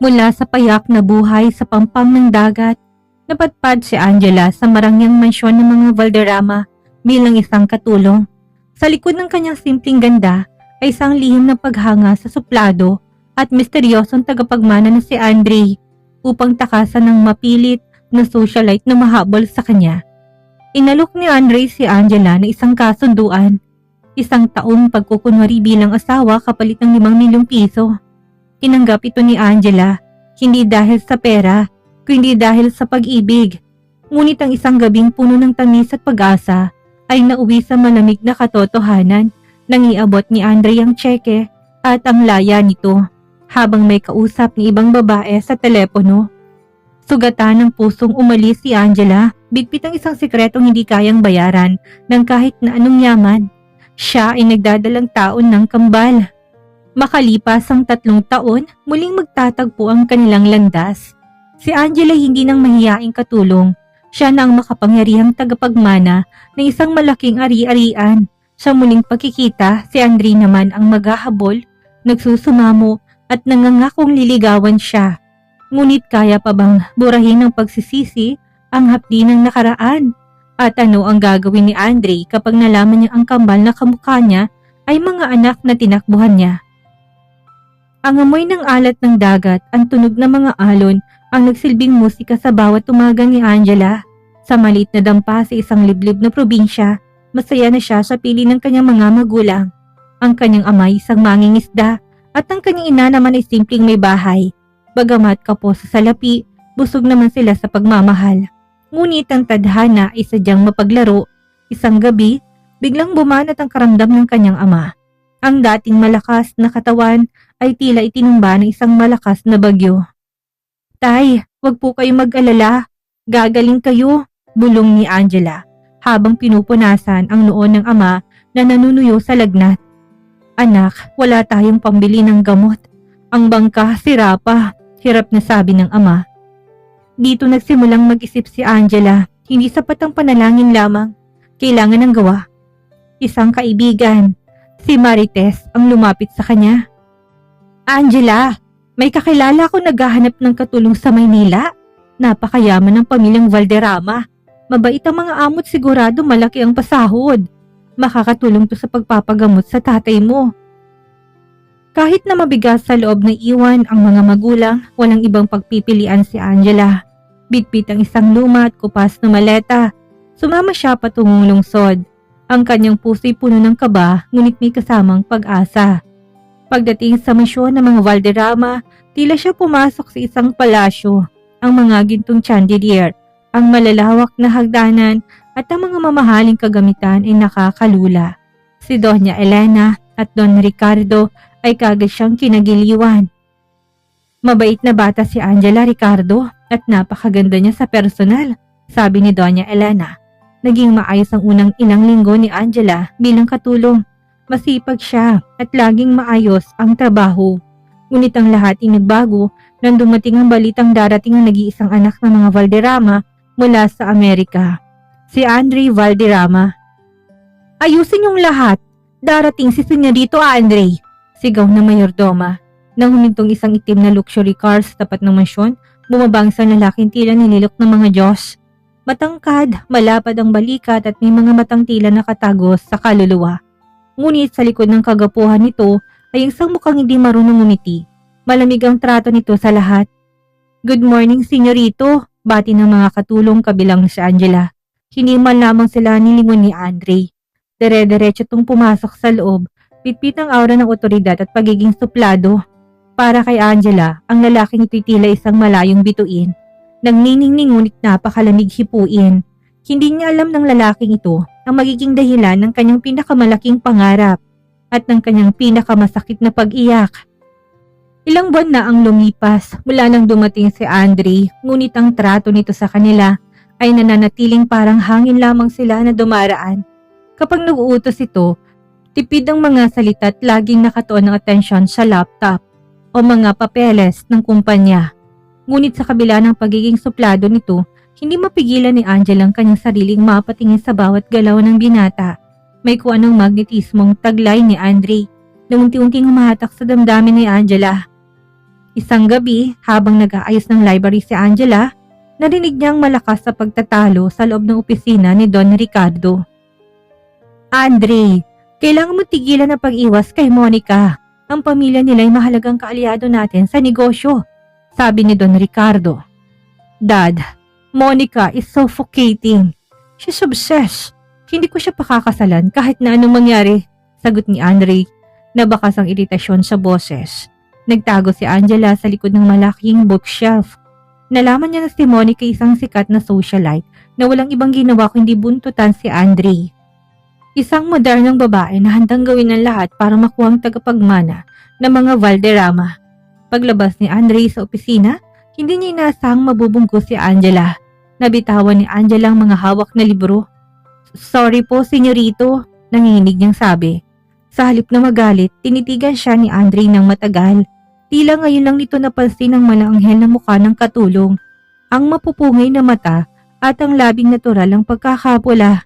Mula sa payak na buhay sa pampang ng dagat, napadpad si Angela sa marangyang mansyon ng mga Valderrama bilang isang katulong. Sa likod ng kanyang simpleng ganda ay isang lihim na paghanga sa suplado at misteryosong tagapagmana na si Andre upang takasan ng mapilit na socialite na mahabol sa kanya. Inalok ni Andre si Angela na isang kasunduan, isang taong pagkukunwari bilang asawa kapalit ng 5 milyong piso. Tinanggap ito ni Angela, hindi dahil sa pera, kundi dahil sa pag-ibig. Ngunit ang isang gabing puno ng tamis at pag-asa ay nauwi sa malamig na katotohanan nang iabot ni Andre ang tseke at ang laya nito habang may kausap ng ibang babae sa telepono. Sugatan ng pusong umalis si Angela, bigpit ang isang sikretong hindi kayang bayaran ng kahit na anong yaman. Siya ay nagdadalang taon ng kambal. Makalipas ang 3 taon, muling magtatagpo ang kanilang landas. Si Angela hindi nang mahiyaing katulong. Siya na ang makapangyarihang tagapagmana ng isang malaking ari-arian. Sa muling pagkikita, si Andre naman ang maghahabol, nagsusumamo at nangangakong liligawan siya. Ngunit kaya pa bang burahin ng pagsisisi ang hapdi ng nakaraan? At ano ang gagawin ni Andre kapag nalaman niya ang kambal na kamukha niya ay mga anak na tinakbuhan niya? Ang amoy ng alat ng dagat, ang tunog ng mga alon, ang nagsilbing musika sa bawat umaga ni Angela. Sa maliit na dampa sa isang liblib na probinsya, masaya na siya sa pili ng kanyang mga magulang. Ang kanyang ama ay isang mangingisda at ang kanyang ina naman ay simpleng may bahay. Bagamat kapos sa salapi, busog naman sila sa pagmamahal. Ngunit ang tadhana ay sadyang mapaglaro. Isang gabi, biglang bumanat ang karamdam ng kanyang ama. Ang dating malakas na katawan ay tila itinumba ng isang malakas na bagyo. "Tay, wag po kayo mag-alala. Gagaling kayo," bulong ni Angela habang pinupunasan ang noo ng ama na nanunuyo sa lagnat. "Anak, wala tayong pambili ng gamot. Ang bangka sira pa," hirap na sabi ng ama. Dito nagsimulang mag-isip si Angela. Hindi sapat ang panalangin lamang. Kailangan ng gawa. Isang kaibigan, si Marites, ang lumapit sa kanya. "Angela, may kakilala ko naghahanap ng katulong sa Maynila. Napakayaman ng pamilyang Valderrama. Mabait ang mga amot, sigurado malaki ang pasahod. Makakatulong to sa pagpapagamot sa tatay mo." Kahit na mabigat sa loob na iwan ang mga magulang, walang ibang pagpipilian si Angela. Bitbit ang isang luma at kupas na maleta. Sumama siya patungong lungsod. Ang kanyang puso'y puno ng kaba, ngunit may kasamang pag-asa. Pagdating sa mansyon ng mga Valderrama, tila siya pumasok sa isang palasyo. Ang mga gintong chandelier, ang malalawak na hagdanan at ang mga mamahaling kagamitan ay nakakalula. Si Doña Elena at Don Ricardo ay kagad siyang kinagiliwan. "Mabait na bata si Angela, Ricardo, at napakaganda niya sa personal," sabi ni Doña Elena. Naging maayos ang unang ilang linggo ni Angela bilang katulong. Masipag siya at laging maayos ang trabaho. Ngunit ang lahat ay nagbago nang dumating ang balitang darating ang nag-iisang anak ng mga Valderrama mula sa Amerika, si Andre Valderrama. "Ayusin yung lahat. Darating si Senyorito Andre," sigaw ng mayordoma. Nang humintong isang itim na luxury car sa tapat ng mansyon, bumabang sa lalaking tila nililok ng mga Diyos. Matangkad, malapad ang balikat at may mga matang tila nakatagos sa kaluluwa. Ngunit sa likod ng kagapuhan nito ay isang mukhang hindi marunong ngumiti. Malamig ang trato nito sa lahat. "Good morning, senyorito," bati ng mga katulong kabilang si Angela. Hindi man lamang sila nilingon ni Andre. Dire-diretso itong pumasok sa loob, pitpit ang aura ng otoridad at pagiging suplado. Para kay Angela, ang lalaking ito'y tila isang malayong bituin. Nagniningning ngunit napakalamig hipuin. Hindi niya alam ng lalaking ito ang magiging dahilan ng kanyang pinakamalaking pangarap at ng kanyang pinakamasakit na pag-iyak. Ilang buwan na ang lumipas mula nang dumating si Andre, ngunit ang trato nito sa kanila ay nananatiling parang hangin lamang sila na dumaraan. Kapag nag-uutos ito, tipid ang mga salita at laging nakatuon ng atensyon sa laptop o mga papeles ng kumpanya. Ngunit sa kabila ng pagiging suplado nito, hindi mapigilan ni Angela ang kanyang sariling mapatingin sa bawat galaw ng binata. May kung anong magnetismong taglay ni Andre na unti-unting humahatak sa damdamin ni Angela. Isang gabi, habang nag-aayos ng library si Angela, narinig niyang malakas sa pagtatalo sa loob ng opisina ni Don Ricardo. Andre, kailangan mo tigilan ang pag-iwas kay Monica. Ang pamilya nila ay mahalagang kaalyado natin sa negosyo, sabi ni Don Ricardo. Dad, Monica is suffocating. She's obsessed. Hindi ko siya pakakasalan kahit na anong mangyari, sagot ni Andre, na bakas ang iritasyon sa boses. Nagtago si Angela sa likod ng malaking bookshelf. Nalaman niya na si Monica isang sikat na socialite na walang ibang ginawa kundi buntutan si Andre. Isang modernong babae na handang gawin ng lahat para makuha ang tagapagmana ng mga Valderrama. Paglabas ni Andre sa opisina, hindi niya inaasahang mabubunggo si Angela. Nabitawan ni Angela ang mga hawak na libro. Sorry po, senyorito, nanginginig niyang sabi. Sa halip na magalit, tinitigan siya ni Andre ng matagal. Tila ngayon lang nito napansin ang malanghel na mukha ng katulong, ang mapupungay na mata at ang labing natural ang pagkakapula.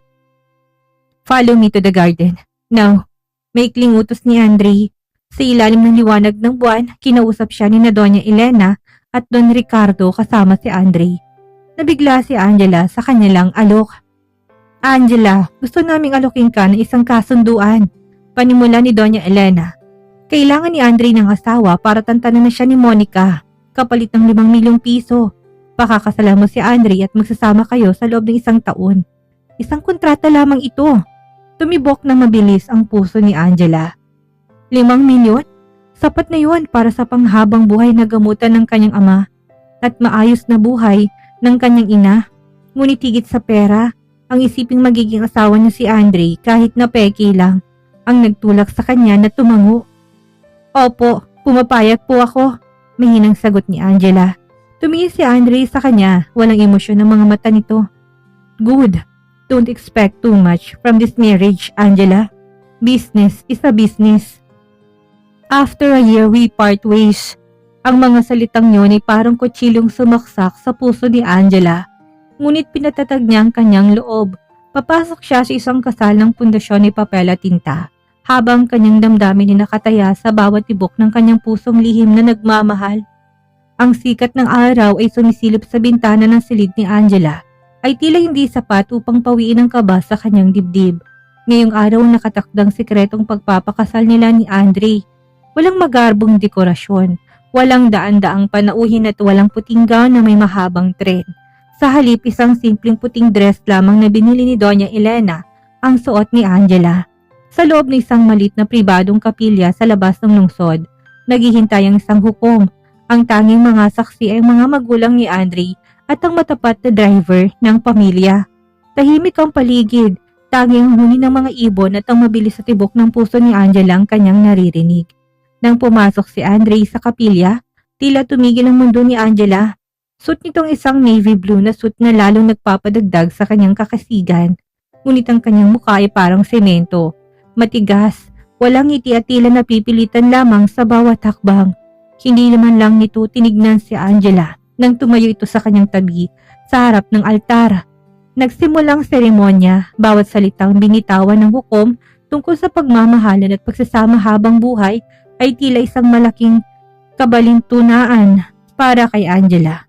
Follow me to the garden. Now, maikling utos ni Andre. Sa ilalim ng liwanag ng buwan, kinausap siya ni Doña Elena at Don Ricardo kasama si Andre. Nabigla si Angela sa kanilang alok. Angela, gusto naming alokin ka ng isang kasunduan. Panimula ni Doña Elena. Kailangan ni Andre ng asawa para tantanan na siya ni Monica, kapalit ng 5 milyong piso. Pakakasalan mo si Andre at magsasama kayo sa loob ng 1 taon. Isang kontrata lamang ito. Tumibok na mabilis ang puso ni Angela. 5 milyon? Sapat na yun para sa panghabang buhay na gamutan ng kanyang ama at maayos na buhay ng kanyang ina. Ngunit higit sa pera, ang isiping magiging asawa niya si Andre kahit na peke lang ang nagtulak sa kanya na tumango. Opo, pumapayag po ako, mahinang sagot ni Angela. Tumingin si Andre sa kanya, walang emosyon ng mga mata nito. Good. Don't expect too much from this marriage, Angela. Business is a business. After a year, we part ways. Ang mga salitang yun ay parang kutsilong sumaksak sa puso ni Angela. Ngunit pinatatag niya ang kanyang loob. Papasok siya sa isang kasal ng pundasyon ni papel at tinta, habang kanyang damdamin ay nakataya sa bawat tibok ng kanyang pusong lihim na nagmamahal. Ang sikat ng araw ay sumisilip sa bintana ng silid ni Angela, ay tila hindi sapat upang pawiin ang kaba sa kanyang dibdib. Ngayong araw nakatakdang sikretong pagpapakasal nila ni Andre. Walang magarbong dekorasyon, walang daan-daang panauhin at walang puting gown na may mahabang tren. Sa halip, isang simpleng puting dress lamang na binili ni Doña Elena ang suot ni Angela. Sa loob ng isang malit na pribadong kapilya sa labas ng lungsod, naghihintay ang isang hukom. Ang tanging mga saksi ay mga magulang ni Andre at ang matapat na driver ng pamilya. Tahimik ang paligid, tanging ang huni ng mga ibon at ang mabilis sa tibok ng puso ni Angela ang kanyang naririnig. Nang pumasok si Andre sa kapilya, tila tumigil ang mundo ni Angela. Suot nitong isang navy blue na suit na lalong nagpapadagdag sa kanyang kakasigan. Ngunit ang kanyang mukha ay parang semento. Matigas, walang ngiti at tila napipilitan lamang sa bawat hakbang. Hindi naman lang nito tinignan si Angela nang tumayo ito sa kanyang tabi sa harap ng altar. Nagsimulang seremonya, bawat salitang binitawan ng hukom tungkol sa pagmamahalan at pagsasama habang buhay ay tila isang malaking kabalintunaan para kay Angela.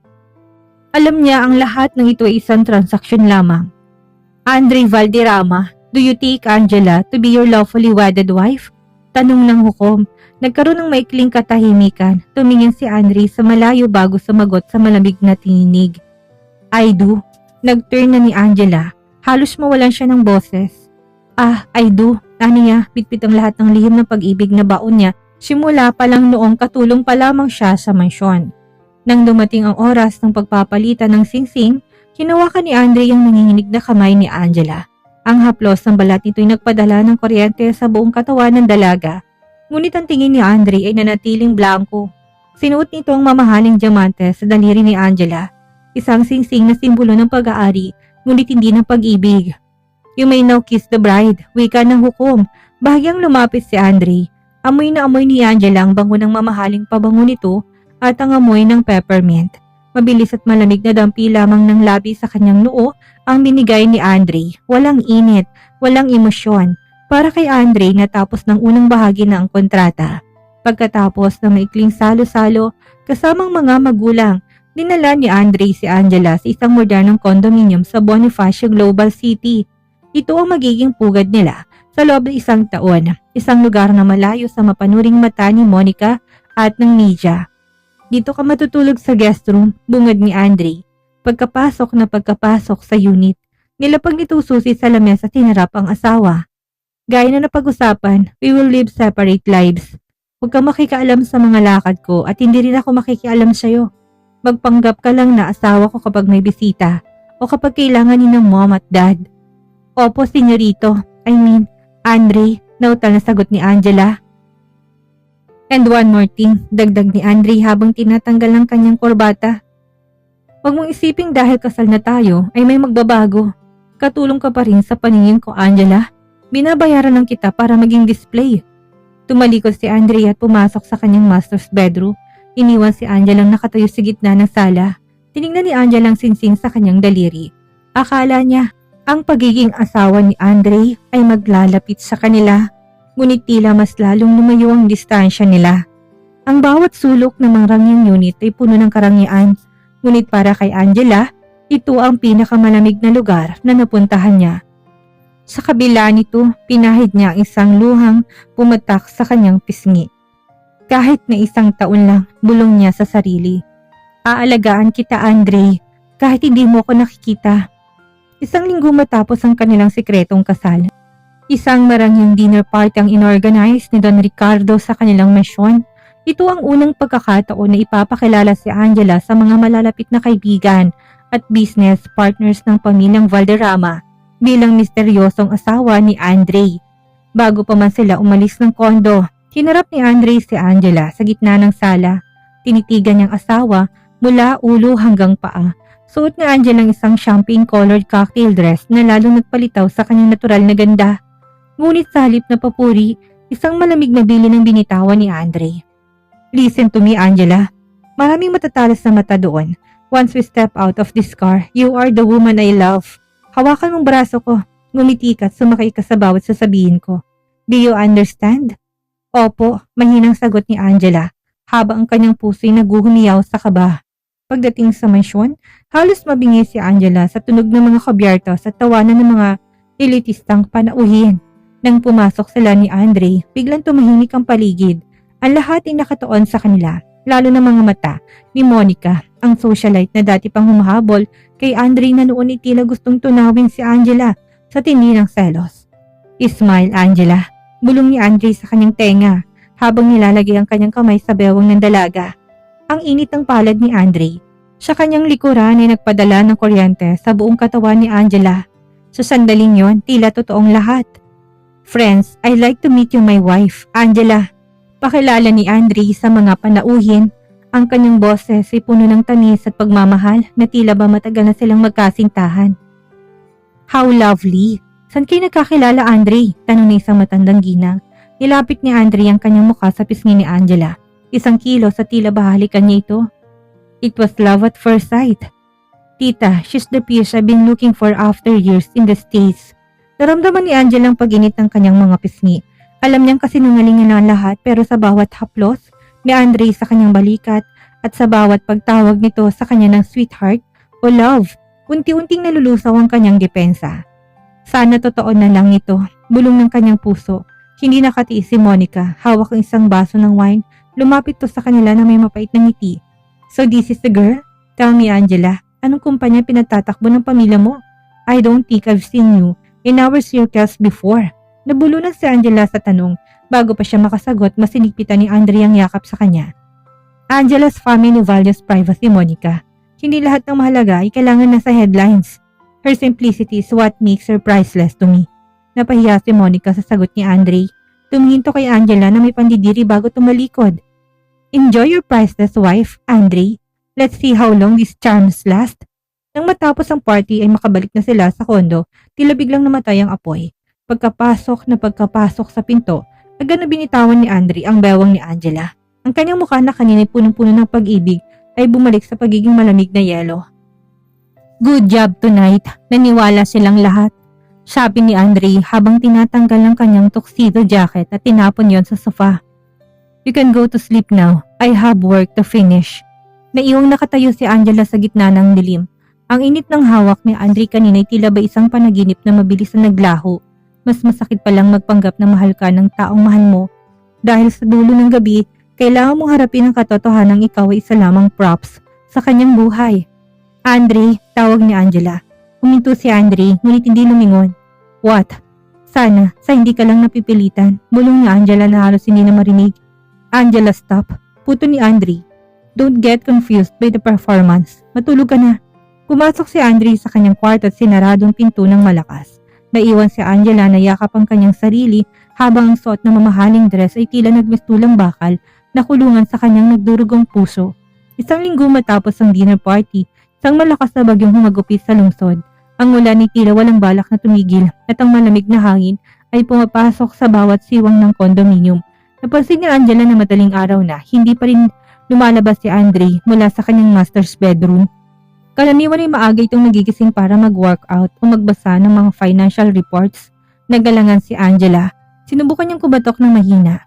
Alam niya ang lahat ng ito ay isang transaksyon lamang. Andre Valderrama, do you take Angela to be your lawfully wedded wife? Tanong ng hukom. Nagkaroon ng maikling katahimikan. Tumingin si Andre sa malayo bago sumagot sa malamig na tinig. I do. Nag-turn na ni Angela. Halos mawalan siya ng boses. I do. Aniya, bitbit ang lahat ng lihim ng pag-ibig na baon niya. Simula pa lang noong katulong pa lamang siya sa mansyon. Nang dumating ang oras ng pagpapalitan ng singsing, hinawakan ni Andre ang nanginginig na kamay ni Angela. Ang haplos ng balat nito ay nagpadala ng kuryente sa buong katawan ng dalaga. Ngunit ang tingin ni Andre ay nanatiling blanco. Sinuot nito ang mamahaling diamante sa daliri ni Angela. Isang singsing na simbolo ng pag-aari, ngunit hindi ng pag-ibig. You may now kiss the bride, wika ng hukom. Bahagyang lumapit si Andre. Amoy na amoy ni Angela ang bango ng mamahaling pabango nito at ang amoy ng peppermint. Mabilis at malamig na dampi lamang ng labi sa kanyang noo ang binigay ni Andre. Walang init, walang emosyon. Para kay Andre natapos ng unang bahagi na ang kontrata. Pagkatapos ng maikling salo-salo kasamang mga magulang, dinala ni Andre si Angela sa isang modernong condominium sa Bonifacio Global City. Ito ang magiging pugad nila sa loob ng isang taon, isang lugar na malayo sa mapanuring mata ni Monica at ng media. Dito ka matutulog sa guest room, bungad ni Andre. Pagkapasok sa unit, nilapag nito susi sa lamesa at hinarap ang asawa. Gaya na napag-usapan, we will live separate lives. Huwag kang makikaalam sa mga lakad ko at hindi rin ako makikialam sa'yo. Magpanggap ka lang na asawa ko kapag may bisita o kapag kailangan ni ng mom at dad. Opo, senyorito. Andre, nautal na sagot ni Angela. And one more thing, dagdag ni Andre habang tinatanggal ang kanyang korbata. Huwag mong isiping dahil kasal na tayo ay may magbabago. Katulong ka pa rin sa paningin ko, Angela. Binabayaran lang kita para maging display. Tumalikod si Andre at pumasok sa kanyang master's bedroom. Iniwan si Angela ang nakatayo sa gitna ng sala. Tinignan ni Angela ang sinsing sa kanyang daliri. Akala niya, ang pagiging asawa ni Andre ay maglalapit sa kanila. Ngunit tila mas lalong lumayo ang distansya nila. Ang bawat sulok ng marangyang unit ay puno ng karangyaan. Ngunit para kay Angela, ito ang pinakamalamig na lugar na napuntahan niya. Sa kabila nito, pinahid niya ang isang luhang pumatak sa kanyang pisngi. Kahit na isang taon lang, bulong niya sa sarili. Aalagaan kita, Andre, kahit hindi mo ako nakikita. Isang linggo matapos ang kanilang sikretong kasal. Isang marangyang dinner party ang inorganize ni Don Ricardo sa kanilang mansyon. Ito ang unang pagkakataon na ipapakilala si Angela sa mga malalapit na kaibigan at business partners ng pamilyang Valderrama bilang misteryosong asawa ni Andre. Bago pa man sila umalis ng kondo, hinarap ni Andre si Angela sa gitna ng sala. Tinitigan niyang asawa mula ulo hanggang paa. Suot ni Angela ang isang champagne-colored cocktail dress na lalong nagpalitaw sa kanyang natural na ganda. Ngunit sa halip na papuri, isang malamig na bili ng binitawan ni Andre. Listen to me, Angela. Maraming matatalas na mata doon. Once we step out of this car, you are the woman I love. Hawakan mong braso ko, ngumiti ka at sumakay ka sa bawat sasabihin ko. Do you understand? Opo, mahinang sagot ni Angela, habang ang kanyang puso'y naguhumiyaw sa kaba. Pagdating sa mansyon, halos mabingi si Angela sa tunog ng mga kabyertos at tawanan ng mga elitistang panauhin. Nang pumasok sila ni Andre, biglang tumahimik ang paligid. Ang lahat ay nakatuon sa kanila, lalo na mga mata ni Monica, ang socialite na dati pang humahabol kay Andre na noon ay tila gustong tunawin si Angela sa tindi ng selos. Smile, Angela. Bulong ni Andre sa kanyang tenga habang nilalagay ang kanyang kamay sa bewang ng dalaga. Ang init ng palad ni Andre. Sa kanyang likuran ay nagpadala ng kuryente sa buong katawan ni Angela. Sa sandaling yon, tila totoong lahat. Friends, I'd like to meet you my wife, Angela. Pakilala ni Andre sa mga panauhin. Ang kanyang boses ay puno ng tamis at pagmamahal na tila ba matagal na silang magkasintahan. How lovely! San kayo nagkakilala, Andre? Tanong ni isang matandang ginang. Nilapit ni Andre ang kanyang mukha sa pisngi ni Angela. Isang kilos at tila bahalikan niya ito. It was love at first sight. Tita, she's the peers I've been looking for after years in the States. Naramdaman ni Angela ang pag-init ng kanyang mga pisngi. Alam niyang kasinungalingan na ang lahat pero sa bawat haplos ni Andre sa kanyang balikat at sa bawat pagtawag nito sa kanya ng sweetheart o love, unti-unting nalulusaw ang kanyang depensa. Sana totoo na lang ito, bulong ng kanyang puso. Hindi nakatiis si Monica, hawak ang isang baso ng wine, lumapit to sa kanila na may mapait na ngiti. So this is the girl? Tell me, Angela, anong kumpanya pinatatakbo ng pamilya mo? I don't think I've seen you in our circles before. Nabulunan si Angela sa tanong. Bago pa siya makasagot, masinigpitan ni Andre ang yakap sa kanya. Angela's family values privacy, Monica. Hindi lahat ng mahalaga ay kailangan nasa headlines. Her simplicity is what makes her priceless to me. Napahiya si Monica sa sagot ni Andre. Tumingin to kay Angela na may pandidiri bago tumalikod. Enjoy your priceless wife, Andre. Let's see how long these charms last. Nang matapos ang party ay makabalik na sila sa kondo, tila biglang namatay ang apoy. Pagkapasok sa pinto, agad na binitawan ni Andre ang bewang ni Angela. Ang kanyang mukha na kanina ay punong-puno ng pag-ibig ay bumalik sa pagiging malamig na yelo. Good job tonight, naniwala silang lahat. Sabi ni Andre habang tinatanggal ang kanyang tuxedo jacket at tinapon yon sa sofa. You can go to sleep now. I have work to finish. Naiwang nakatayo si Angela sa gitna ng dilim. Ang init ng hawak ni Andre kanina ay tila ba isang panaginip na mabilis na naglaho. Mas masakit palang magpanggap na mahal ka ng taong mahal mo. Dahil sa dulo ng gabi, kailangan mong harapin ang katotohanang ikaw ay isa lamang props sa kanyang buhay. Andre, tawag ni Angela. Huminto si Andre, ngunit hindi lumingon. What? Sana, sa hindi ka lang napipilitan. Bulong ni Angela na halos hindi na marinig. Angela, stop. Puto ni Andre. Don't get confused by the performance. Matulog ka na. Pumasok si Andre sa kanyang kwarto at sinaradong pinto ng malakas. Naiwan si Angela na yakap ang kanyang sarili habang ang suot na mamahaling dress ay tila nagmistulang bakal na kulungan sa kanyang nagdurugong puso. Isang linggo matapos ang dinner party, isang malakas na bagyong humagupit sa lungsod. Ang ulan ay tila walang balak na tumigil at ang malamig na hangin ay pumapasok sa bawat siwang ng kondominium. Napansin ni Angela na madaling araw na hindi pa rin lumalabas si Andre mula sa kanyang master's bedroom. Karaniwan ay maaga itong nagigising para mag-workout o magbasa ng mga financial reports. Nagalangan si Angela. Sinubukan niyang kubatok ng mahina.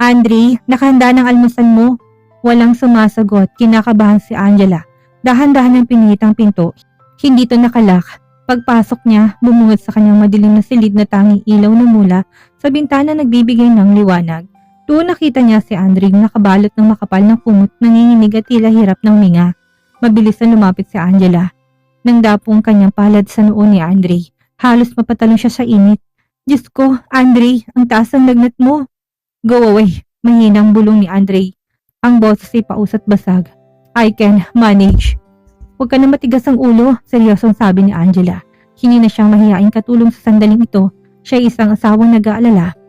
Andre, nakahanda ng almusal mo? Walang sumasagot, kinakabahan si Angela. Dahan-dahan ang pinihit ang pinto. Hindi ito nakalak. Pagpasok niya, bumungad sa kanyang madilim na silid na tanging ilaw na mula sa bintana nagbibigay ng liwanag. Doon nakita niya si Andre nakabalot ng makapal na kumot, nanginginig at tila hirap ng minga. Mabilis na lumapit si Angela. Nang dapong kanyang palad sa noo ni Andre, halos mapatalong siya sa init. Diyos ko, Andre, ang taas ng lagnat mo. Go away, mahinang bulong ni Andre. Ang boses ay pausat basag. I can manage. Huwag ka na matigas ang ulo, seryosong sabi ni Angela. Hindi na siyang mahihain katulong sa sandaling ito. Siya ay isang asawang nag-aalala